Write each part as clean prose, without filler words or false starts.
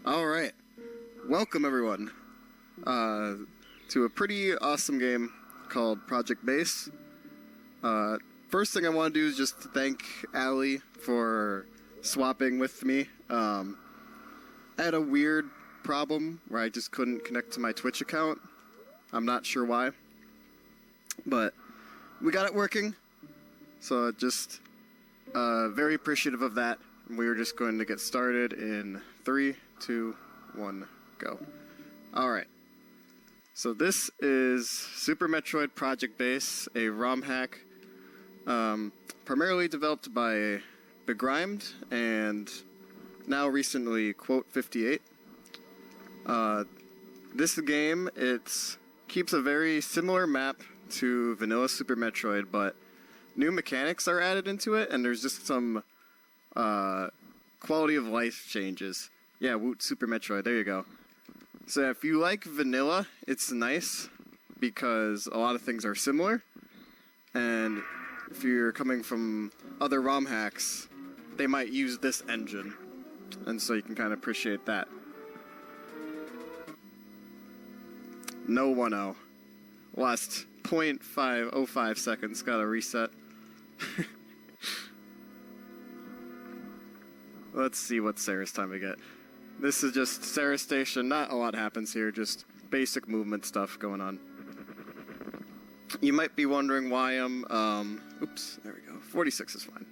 All right, welcome everyone to a pretty awesome game called Project Base. First thing I want to do is just thank Allie for swapping with me. I had a weird problem where I just couldn't connect to my Twitch account. I'm not sure why, but we got it working. So just very appreciative of that. We're just going to get started in 3, 2, 1, go. Alright. So this is Super Metroid Project Base, a ROM hack primarily developed by Begrimed and now recently Quote 58. This game, it keeps a very similar map to vanilla Super Metroid, but new mechanics are added into it, and there's just some quality of life changes. Yeah, Woot Super Metroid, there you go. So if you like vanilla, it's nice because a lot of things are similar, and if you're coming from other ROM hacks, they might use this engine, and so you can kind of appreciate that. No 1-0. Last 0.505 seconds, gotta reset. Let's see what Sarah's time we get. This is just Sarah Station. Not a lot happens here, just basic movement stuff going on. You might be wondering why I'm, oops, there we go. 46 is fine.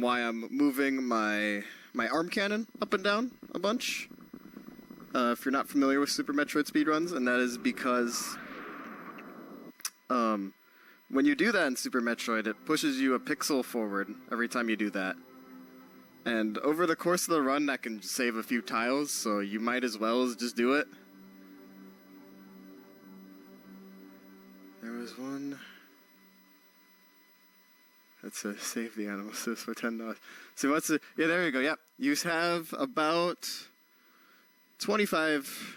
Why I'm moving my arm cannon up and down a bunch. If you're not familiar with Super Metroid speedruns, and that is because when you do that in Super Metroid, it pushes you a pixel forward every time you do that. And over the course of the run, that can save a few tiles, so you might as well as just do it. There was one. That's a save the animal assist for $10. So what's the, yeah, there you go, yep. You have about 25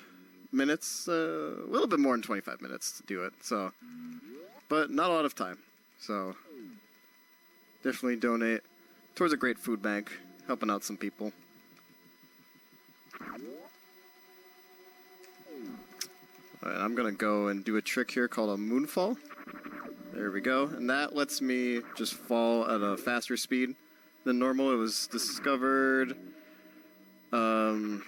minutes, a little bit more than 25 minutes to do it, so. But not a lot of time, so definitely donate towards a great food bank, helping out some people. Alright, I'm gonna go and do a trick here called a moonfall. There we go, and that lets me just fall at a faster speed than normal. It was discovered, I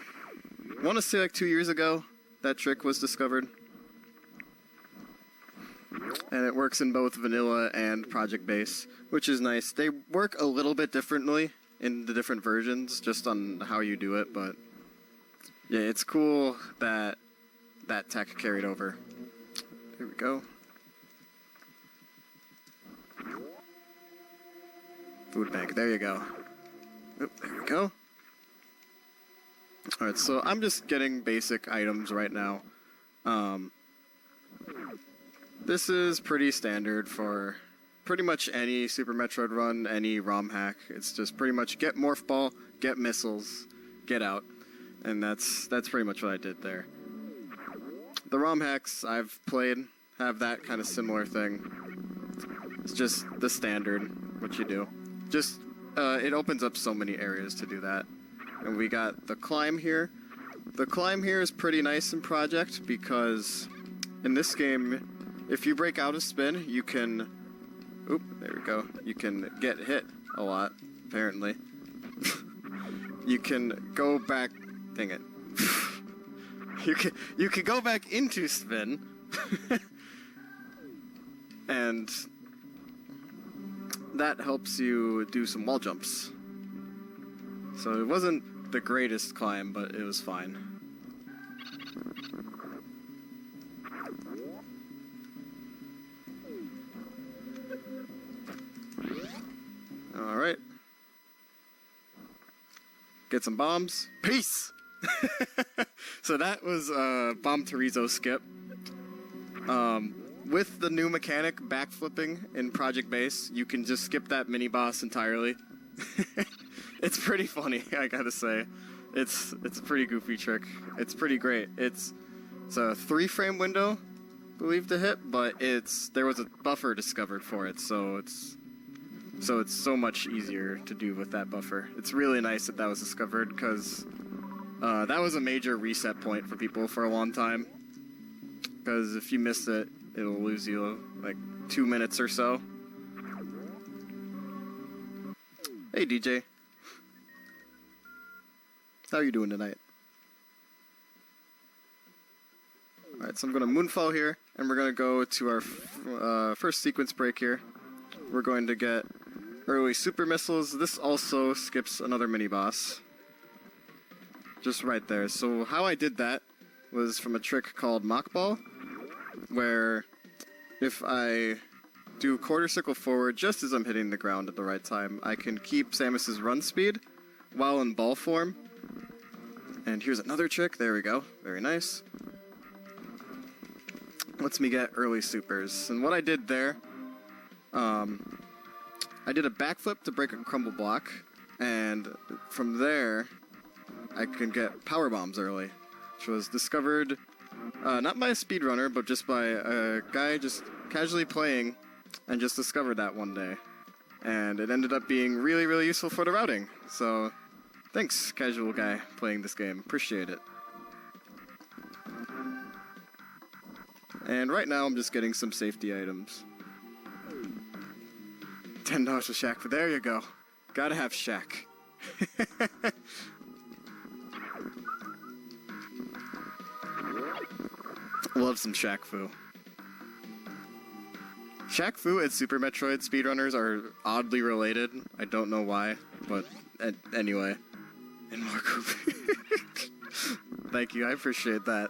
want to say like 2 years ago, that trick was discovered. And it works in both vanilla and Project Base, which is nice. They work a little bit differently in the different versions, just on how you do it, but yeah, it's cool that that tech carried over. Here we go. Food bank, there you go. Oop, there we go. Alright, so I'm just getting basic items right now. This is pretty standard for pretty much any Super Metroid run, any ROM hack. It's just pretty much get Morph Ball, get missiles, get out. And that's pretty much what I did there. The ROM hacks I've played have that kind of similar thing. It's just the standard, what you do. Just, it opens up so many areas to do that. And we got the climb here. The climb here is pretty nice in Project because in this game, if you break out a spin, you can, oop, there we go, you can get hit a lot, apparently. You can go back, dang it. You can go back into spin, and that helps you do some wall jumps. So it wasn't the greatest climb, but it was fine. Alright. Get some bombs. Peace! So that was Bomb Torizo skip. With the new mechanic, backflipping in Project Base, you can just skip that mini-boss entirely. It's pretty funny, I gotta say. It's a pretty goofy trick. It's pretty great. It's a 3-frame window, I believe, to hit, but there was a buffer discovered for it, so it's so much easier to do with that buffer. It's really nice that that was discovered, because That was a major reset point for people for a long time. Because if you miss it, it'll lose you like 2 minutes or so. Hey DJ. How are you doing tonight? Alright, so I'm going to Moonfall here, and we're going to go to our first sequence break here. We're going to get early super missiles. This also skips another mini-boss. Just right there. So how I did that was from a trick called Mock Ball, where if I do quarter circle forward just as I'm hitting the ground at the right time, I can keep Samus's run speed while in ball form. And here's another trick. There we go. Very nice. Lets me get early supers. And what I did there, I did a backflip to break a crumble block, and from there, I can get power bombs early, which was discovered not by a speedrunner, but just by a guy just casually playing, and just discovered that one day. And it ended up being really, really useful for the routing. So, thanks, casual guy playing this game. Appreciate it. And right now, I'm just getting some safety items. $10 for Shaq, but there you go. Gotta have Shaq. Love some Shaq Fu. Shaq Fu and Super Metroid speedrunners are oddly related. I don't know why, but anyway. And more Gooby. Thank you, I appreciate that.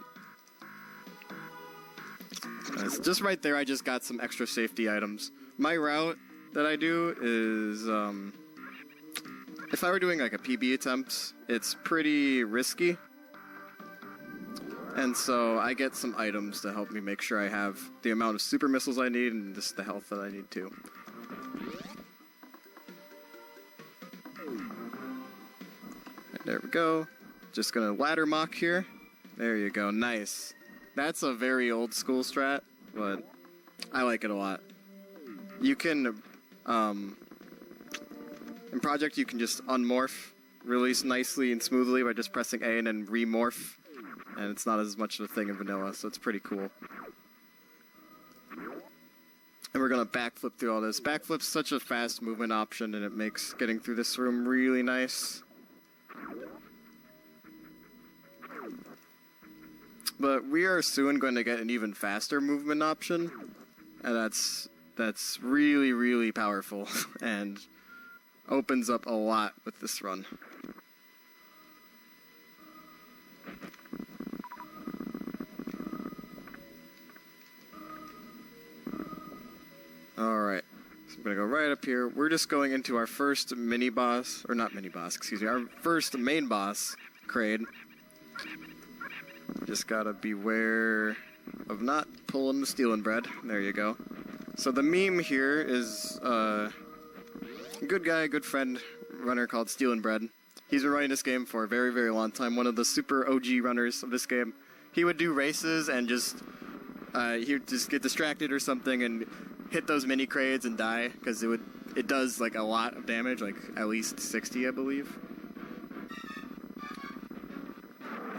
Just right there, I just got some extra safety items. My route that I do is, if I were doing like a PB attempt, it's pretty risky. And so I get some items to help me make sure I have the amount of super missiles I need and just the health that I need too. And there we go. Just gonna ladder mock here. There you go, nice. That's a very old school strat, but I like it a lot. You can, in Project, you can just unmorph really nicely and smoothly by just pressing A and then remorph, and it's not as much of a thing in vanilla, so it's pretty cool. And we're gonna backflip through all this. Backflip's such a fast movement option, and it makes getting through this room really nice. But we are soon going to get an even faster movement option, and that's really, really powerful, and opens up a lot with this run. Alright, so I'm going to go right up here. We're just going into our first mini-boss, or not mini-boss, excuse me, our first main boss, Kraid. Just gotta beware of not pulling the stealing bread. There you go. So the meme here is a good guy, good friend runner called Stealing Bread. He's been running this game for a very, very long time. One of the super OG runners of this game. He would do races and just he would just get distracted or something and hit those mini craids and die because it does like a lot of damage, like at least 60, I believe.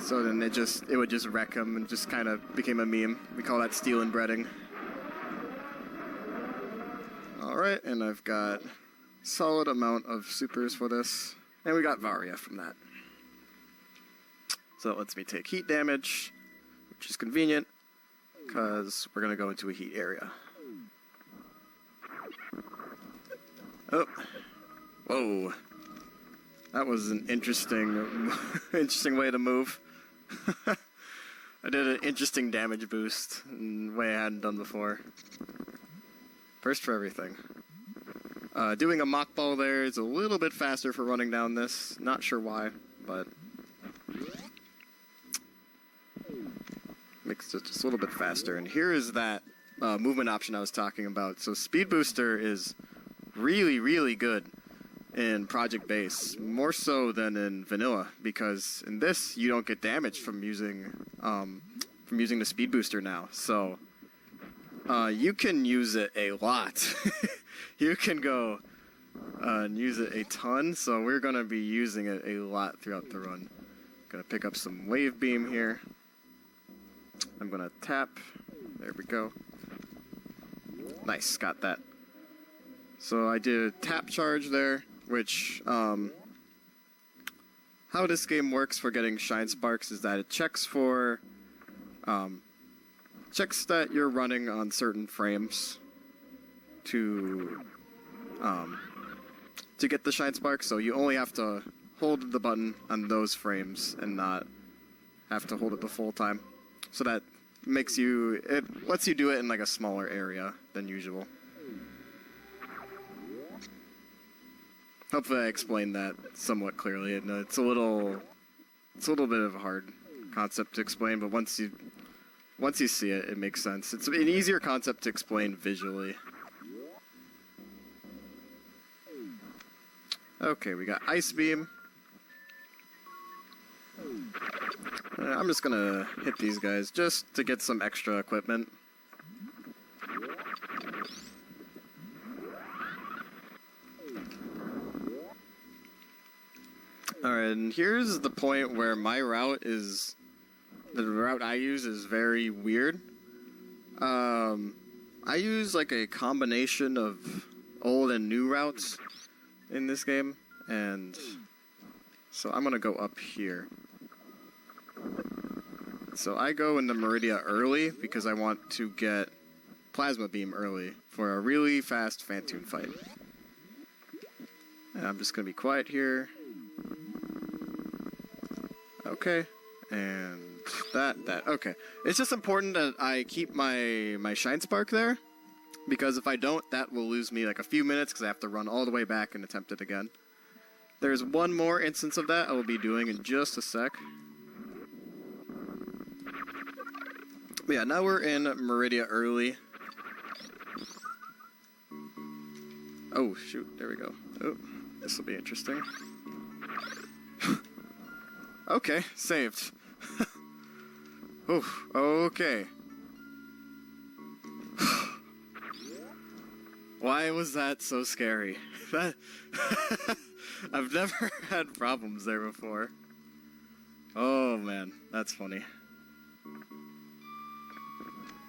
So then it would just wreck him and just kind of became a meme. We call that stealing breading. Alright, and I've got solid amount of supers for this. And we got Varia from that. So that lets me take heat damage, which is convenient, because we're going to go into a heat area. Oh. Whoa. That was an interesting way to move. I did an interesting damage boost in a way I hadn't done before. First for everything. Doing a mock ball there is a little bit faster for running down this. Not sure why, but makes it just a little bit faster. And here is that movement option I was talking about. So Speed Booster is really, really good in Project Base, more so than in Vanilla, because in this you don't get damage from using the Speed Booster now. So you can use it a lot. You can go and use it a ton. So we're gonna be using it a lot throughout the run. Gonna pick up some wave beam here. I'm gonna tap. There we go. Nice, got that. So I did a tap charge there, which, how this game works for getting Shine Sparks is that it checks for, checks that you're running on certain frames to get the Shine Sparks, so you only have to hold the button on those frames and not have to hold it the full time. So that makes you, it lets you do it in like a smaller area than usual. Hopefully I explained that somewhat clearly. And it's a little bit of a hard concept to explain, but once you see it, it makes sense. It's an easier concept to explain visually. Okay, we got Ice Beam. I'm just gonna hit these guys just to get some extra equipment. Alright, and here's the point where my route is... the route I use is very weird. I use like a combination of old and new routes in this game, and so I'm gonna go up here. So I go into Meridia early because I want to get Plasma Beam early for a really fast Phantoon fight. And I'm just gonna be quiet here. Okay, and that, okay. It's just important that I keep my Shine Spark there, because if I don't, that will lose me like a few minutes because I have to run all the way back and attempt it again. There's one more instance of that I will be doing in just a sec. But yeah, now we're in Meridia early. Oh, shoot, there we go. Oh, this will be interesting. Okay, saved. Oof, okay. Why was that so scary? That I've never had problems there before. Oh man, that's funny.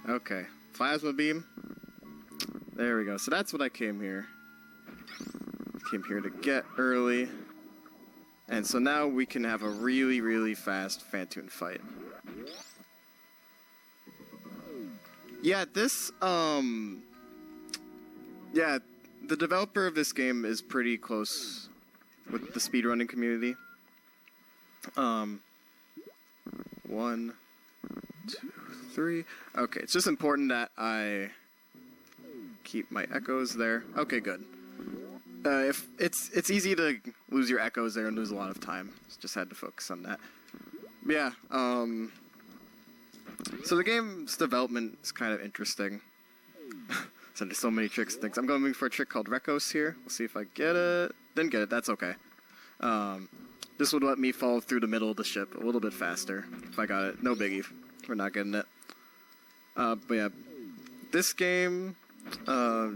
Okay, Plasma Beam. There we go. So that's what I came here. Came here to get early. And so now we can have a really, really fast Phantoon fight. Yeah, this, yeah, the developer of this game is pretty close with the speedrunning community. 1, 2, 3. Okay, it's just important that I keep my echoes there. Okay, good. If it's easy to lose your echoes there and lose a lot of time. Just had to focus on that. But yeah, so the game's development is kind of interesting. So there's so many tricks and things. I'm going for a trick called Rekos here. We'll see if I get it. Didn't get it, that's okay. This would let me fall through the middle of the ship a little bit faster. If I got it, no biggie. We're not getting it. But yeah, this game, the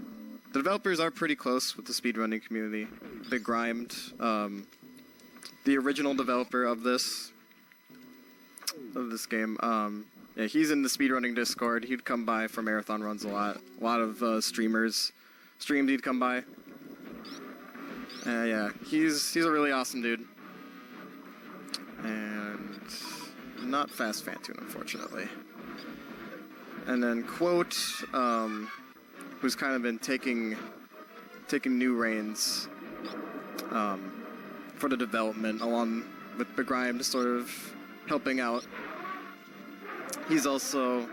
developers are pretty close with the speedrunning community. They grimed. The original developer of this game, yeah, he's in the speedrunning Discord. He'd come by for marathon runs a lot. A lot of streamers streamed. He'd come by. Yeah, he's a really awesome dude. And not fast Phantoon, unfortunately. And then Quote, who's kind of been taking new reins for the development, along with Begrime, just sort of helping out. He's also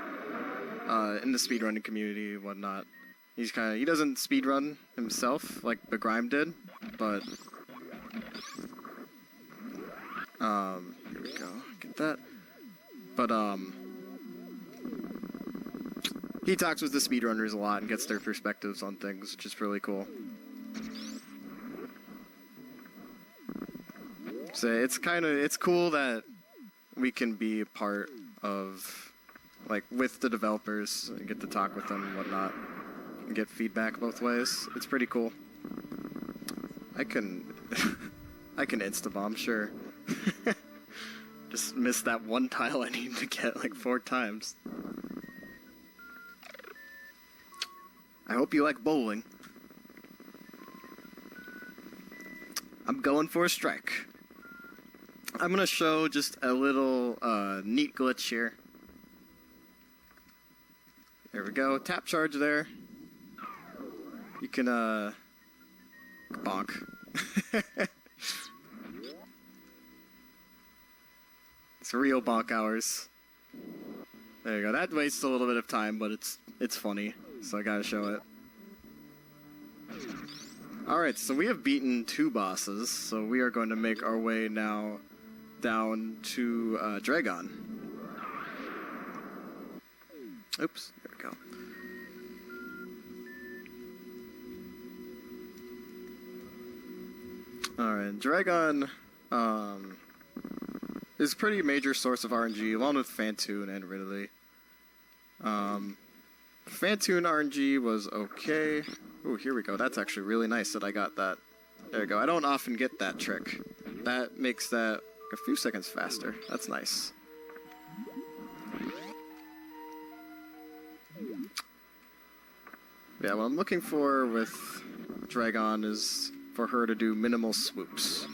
in the speedrunning community and whatnot. He doesn't speedrun himself like Begrime did, but here we go, get that. But he talks with the speedrunners a lot and gets their perspectives on things, which is really cool. So it's cool that we can be a part of, like, with the developers and get to talk with them and whatnot and get feedback both ways. It's pretty cool. I can insta-bomb, sure. Just missed that one tile I need to get like 4 times. I hope you like bowling. I'm going for a strike. I'm gonna show just a little neat glitch here. There we go. Tap charge there. You can bonk. It's real bonk hours. There you go. That wastes a little bit of time, but it's funny, so I gotta show it. Alright, so we have beaten 2 bosses, so we are going to make our way now down to Dragon. Oops, there we go. Alright, Dragon is a pretty major source of RNG, along with Fantoon and Ridley. Fantoon RNG was okay. Ooh, here we go. That's actually really nice that I got that. There we go. I don't often get that trick. That makes that a few seconds faster. That's nice. Yeah, what I'm looking for with Dragon is for her to do minimal swoops.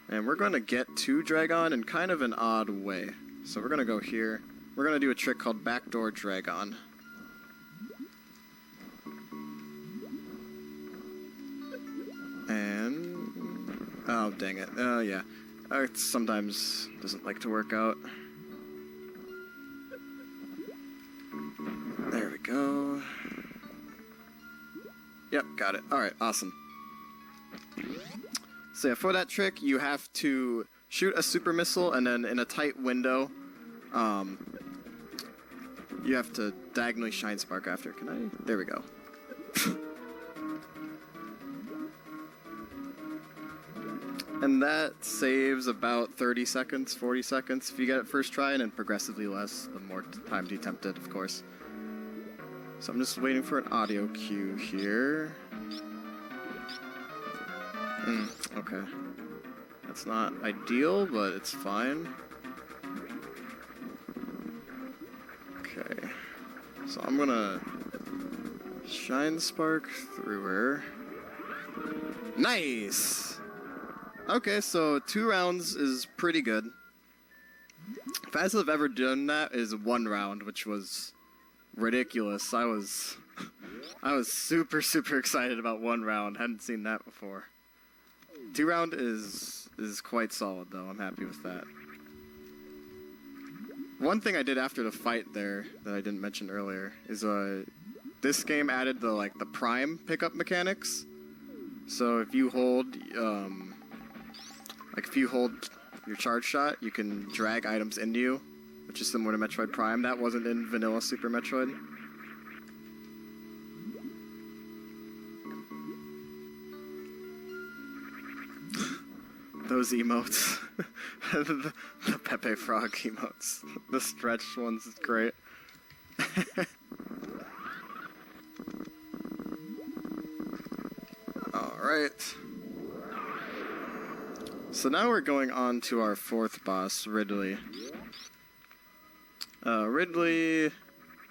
And we're going to get to Dragon in kind of an odd way. So we're going to go here. We're going to do a trick called Backdoor Dragon. And... oh, dang it. Yeah. It sometimes doesn't like to work out. There we go. Yep, got it. Alright, awesome. So yeah, for that trick, you have to shoot a super missile, and then in a tight window, you have to diagonally shine spark after. Can I? There we go. And that saves about 30 seconds, 40 seconds if you get it first try, and then progressively less the more time attempted, of course. So I'm just waiting for an audio cue here. Okay. That's not ideal, but it's fine. Okay. So I'm gonna shine spark through her. Nice! Okay, so 2 rounds is pretty good. Fastest I've ever done that is 1 round, which was ridiculous. I was super excited about 1 round. Hadn't seen that before. 2 round is quite solid though. I'm happy with that. One thing I did after the fight there that I didn't mention earlier is this game added the prime pickup mechanics. So if you hold if you hold your charge shot, you can drag items into you, which is similar to Metroid Prime. That wasn't in vanilla Super Metroid. Those emotes. the Pepe Frog emotes. The stretched ones is great. Alright. So now we're going on to our 4th boss, Ridley. Ridley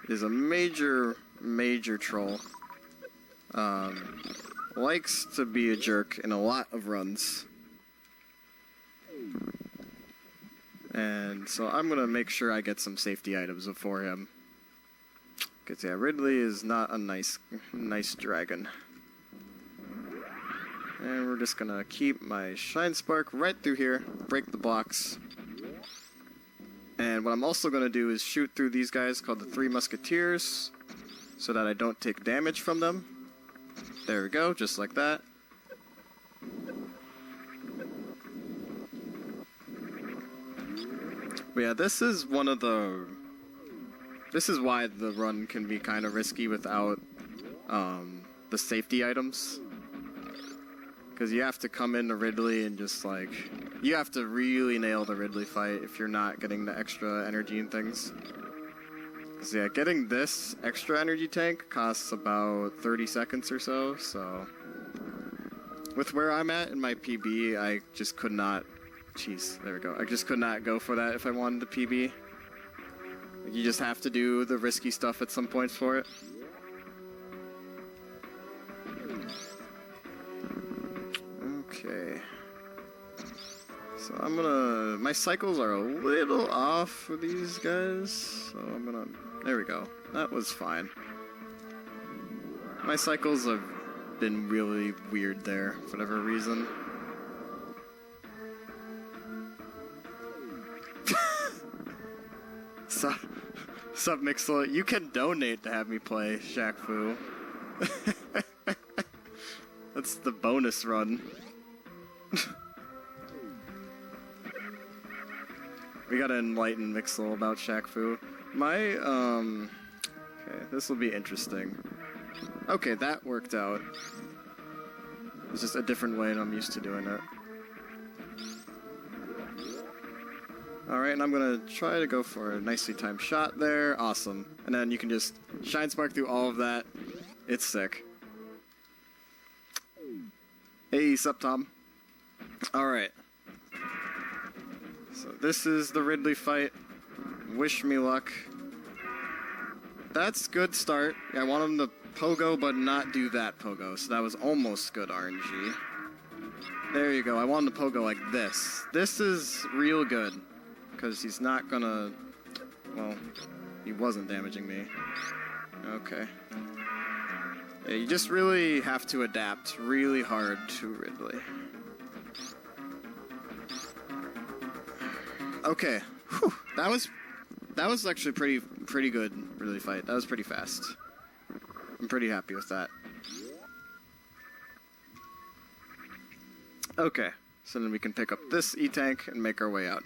is a major troll. Likes to be a jerk in a lot of runs. And so I'm gonna make sure I get some safety items before him. Cause yeah, Ridley is not a nice dragon. And we're just gonna keep my shine spark right through here, break the blocks. And what I'm also gonna do is shoot through these guys called the 3 Musketeers, so that I don't take damage from them. There we go, just like that. But yeah, this is why the run can be kind of risky without the safety items. Because you have to come into Ridley and just you have to really nail the Ridley fight if you're not getting the extra energy and things. Because yeah, getting this extra energy tank costs about 30 seconds or so, with where I'm at in my PB, I just could not jeez, there we go. I just could not go for that if I wanted the PB. Like, you just have to do the risky stuff at some points for it. Okay. So I'm gonna... My cycles are a little off for these guys. So I'm gonna... There we go. That was fine. My cycles have been really weird there, for whatever reason. Sup, Mixel? You can donate to have me play Shaq Fu. That's the bonus run. We gotta enlighten Mixel about Shaq Fu. Okay, this will be interesting. Okay, that worked out. It's just a different way and I'm used to doing it. Alright, and I'm gonna try to go for a nicely timed shot there. Awesome. And then you can just Shine Spark through all of that. It's sick. Hey, sup, Tom? Alright. So this is the Ridley fight. Wish me luck. That's good start. I want him to pogo, but not do that pogo. So that was almost good RNG. There you go. I want him to pogo like this. This is real good. Because he's not gonna... Well, he wasn't damaging me. Okay. Yeah, you just really have to adapt really hard to Ridley. Okay. Whew. That was actually pretty good Ridley fight. That was pretty fast. I'm pretty happy with that. Okay. So then we can pick up this E-Tank and make our way out.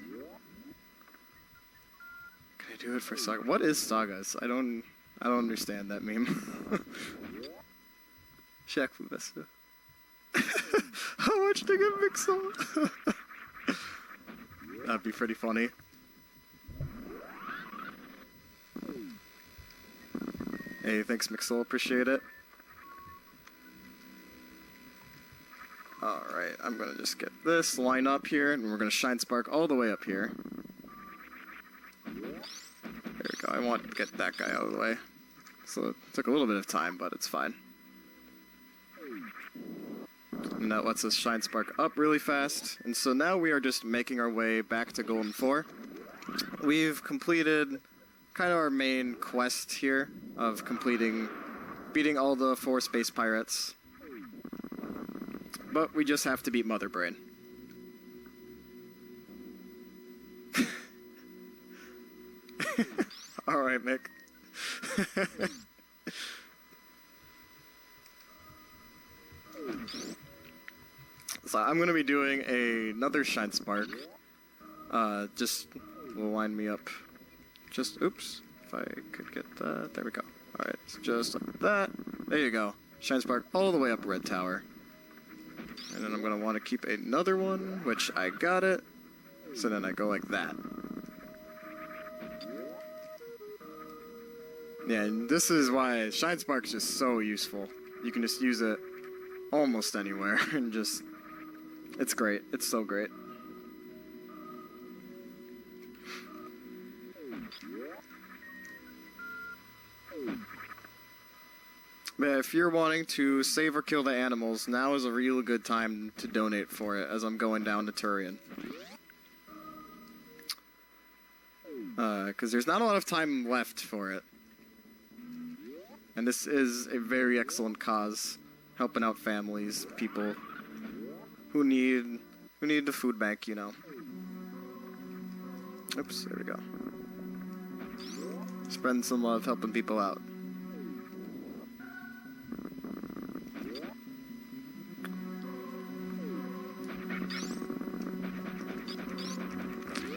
Can I do it for Saga? What is Sagas? I don't understand that meme. Shaq Fu Vesta. How much to get Mixel? That'd be pretty funny. Hey, thanks Mixel, appreciate it. Alright, I'm gonna just get this line up here, and we're gonna Shine Spark all the way up here. There we go, I want to get that guy out of the way. So it took a little bit of time, but it's fine. And that lets us Shine Spark up really fast. And so now we are just making our way back to Golden 4. We've completed kind of our main quest here of beating all the 4 space pirates. But we just have to beat Mother Brain. Alright, Mick. So I'm going to be doing another Shine Spark. Just will line me up. Just, oops, if I could get that. There we go. Alright, so just like that. There you go. Shine Spark all the way up Red Tower. And then I'm going to want to keep another one, which I got it. So then I go like that. Yeah, and this is why Shine Spark is just so useful. You can just use it almost anywhere and just... It's great. It's so great. But if you're wanting to save or kill the animals, now is a real good time to donate for it as I'm going down to Turian. Because there's not a lot of time left for it. And this is a very excellent cause, helping out families, people who need the food bank, you know. Oops, there we go. Spreading some love, helping people out.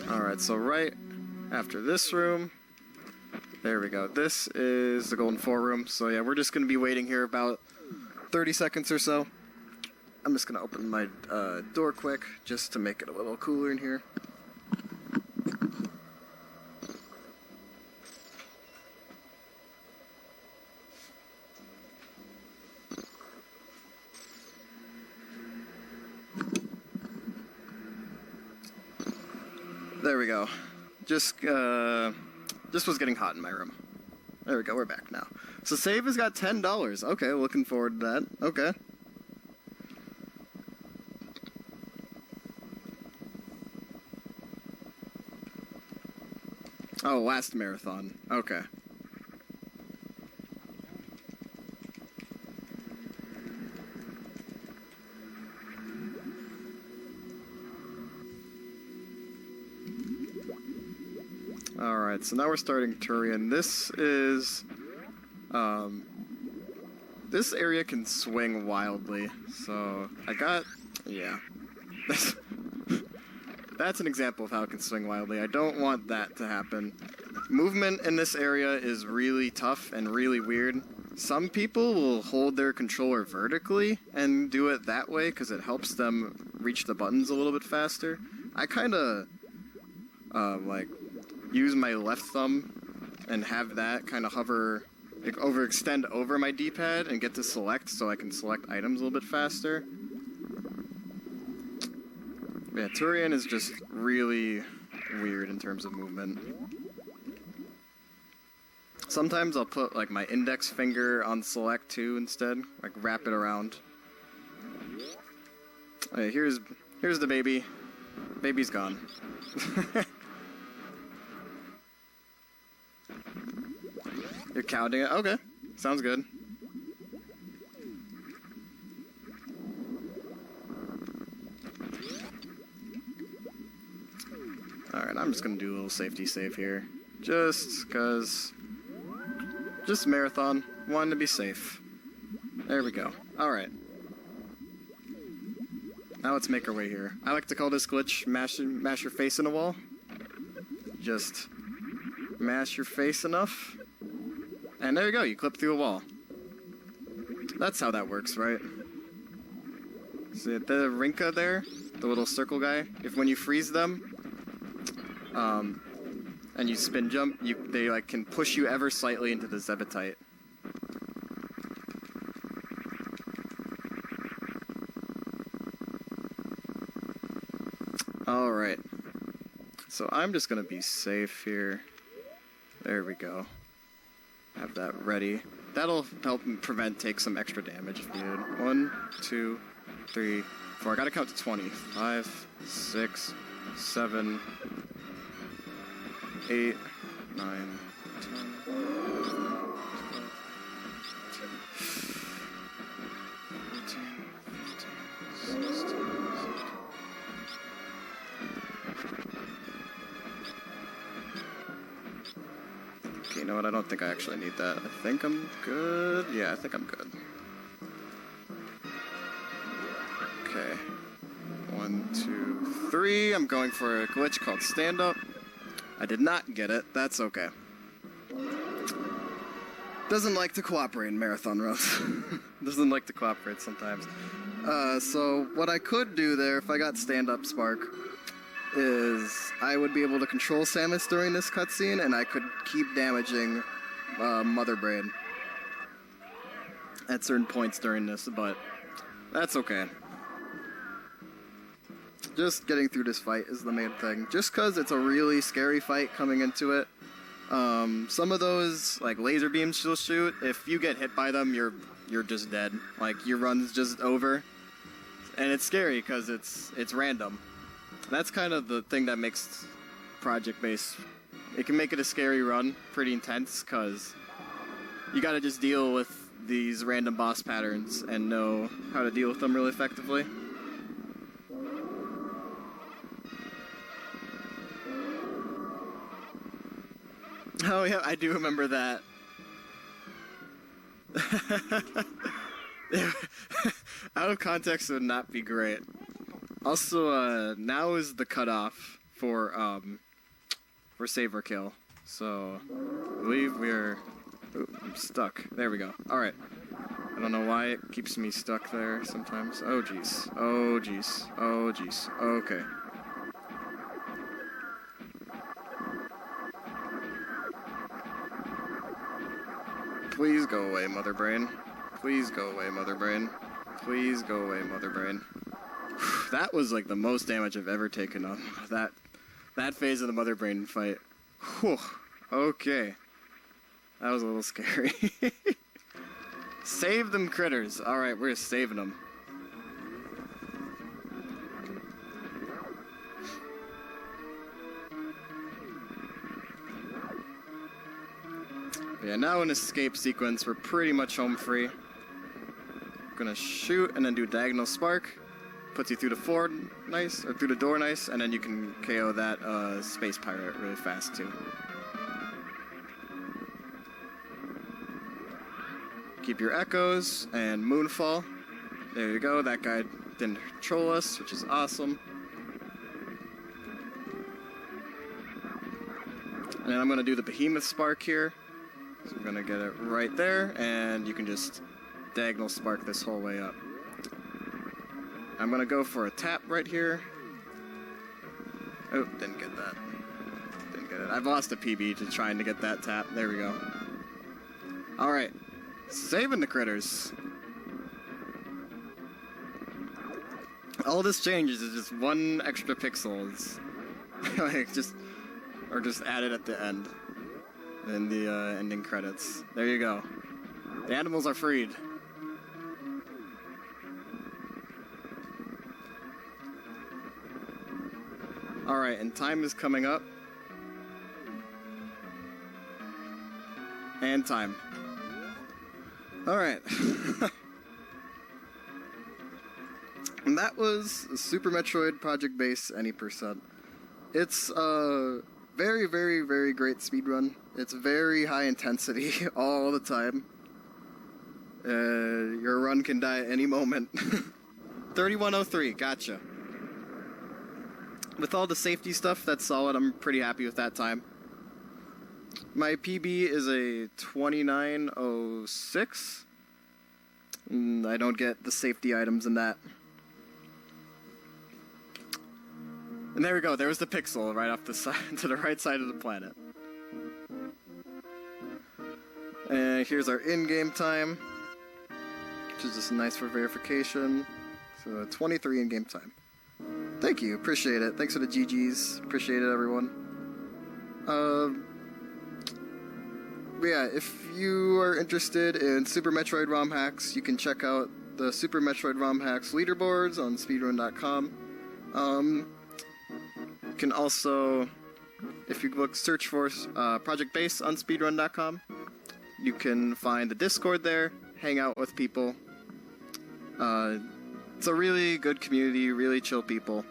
Alright, so right after this room, there we go. This is the Golden 4 room. So yeah, we're just going to be waiting here about 30 seconds or so. I'm just going to open my door quick just to make it a little cooler in here. There we go. Just was getting hot in my room. There we go, we're back now. So save has got $10. Okay, looking forward to that. Okay. Oh, last marathon. Okay. Alright, so now we're starting Turian. This is... this area can swing wildly, so I got... yeah. That's an example of how it can swing wildly. I don't want that to happen. Movement in this area is really tough and really weird. Some people will hold their controller vertically and do it that way because it helps them reach the buttons a little bit faster. I kind of, like, use my left thumb and have that kind of hover, like, overextend over my D-pad and get to select so I can select items a little bit faster. Yeah, Turian is just really weird in terms of movement. Sometimes I'll put like my index finger on select too instead, like wrap it around. Okay, here's the baby. Baby's gone. You're counting it? Okay, sounds good. Alright, I'm just gonna do a little safety save here. Just cause... just marathon. Wanted to be safe. There we go. Alright. Now let's make our way here. I like to call this glitch mash your face in a wall. Just mash your face enough. And there you go, you clip through a wall. That's how that works, right? See the Rinka there? The little circle guy? If when you freeze them, and you spin jump, they like can push you ever slightly into the Zebetite. Alright. So I'm just gonna be safe here. There we go. Have that ready. That'll help prevent take some extra damage if needed. 1, 2, 3, 4. I gotta count to 20. 5, 6, 7, 8, 9, 10, 11, 12, 13, 14, 15, 16, 17. Okay, you know what? I don't think I actually need that. I think I'm good. Yeah, I think I'm good. Okay. 1, 2, 3. I'm going for a glitch called Stand Up. I did not get it. That's okay. Doesn't like to cooperate in marathon runs. Doesn't like to cooperate sometimes. So what I could do there, if I got stand-up spark, is I would be able to control Samus during this cutscene, and I could keep damaging Mother Brain at certain points during this, but that's okay. Just getting through this fight is the main thing. Just because it's a really scary fight coming into it. Some of those, like, laser beams she'll shoot, if you get hit by them, you're just dead. Like, your run's just over. And it's scary because it's random. That's kind of the thing that makes Project Base... it can make it a scary run, pretty intense, because you gotta just deal with these random boss patterns and know how to deal with them really effectively. Oh yeah, I do remember that. Out of context would not be great. Also, now is the cutoff for save or kill. So, I believe we're... ooh, I'm stuck. There we go. Alright. I don't know why it keeps me stuck there sometimes. Oh jeez. Oh jeez. Oh jeez. Okay. Please go away, Mother Brain. Please go away, Mother Brain. Please go away, Mother Brain. That was like the most damage I've ever taken on that That phase of the Mother Brain fight. Whew. Okay. That was a little scary. Save them critters. Alright, we're saving them. Yeah, now in escape sequence, we're pretty much home free. Gonna shoot and then do diagonal spark. Puts you through the floor nice, or through the door nice, and then you can KO that space pirate really fast too. Keep your echoes and moonfall. There you go, that guy didn't troll us, which is awesome. And then I'm gonna do the behemoth spark here. So I'm gonna get it right there, and you can just diagonal spark this whole way up. I'm gonna go for a tap right here. Oh, didn't get that. Didn't get it. I've lost a PB to trying to get that tap. There we go. Alright. Saving the critters. All this changes is just one extra pixel. It's like just added at the end. In the ending credits. There you go. The animals are freed. Alright, and time is coming up. And time. Alright. And that was Super Metroid Project Base Any %. It's a very, very, very great speedrun. It's very high intensity all the time. Your run can die at any moment. 3103, gotcha. With all the safety stuff, that's solid. I'm pretty happy with that time. My PB is a 2906. I don't get the safety items in that. And there we go. There was the pixel right off the side to the right side of the planet. And here's our in-game time, which is just nice for verification. So 23 in-game time. Thank you, appreciate it. Thanks for the GGs, appreciate it, everyone. But yeah, if you are interested in Super Metroid ROM hacks, you can check out the Super Metroid ROM hacks leaderboards on speedrun.com. You can also, if you search for Project Base on speedrun.com, you can find the Discord there, hang out with people. It's a really good community, really chill people.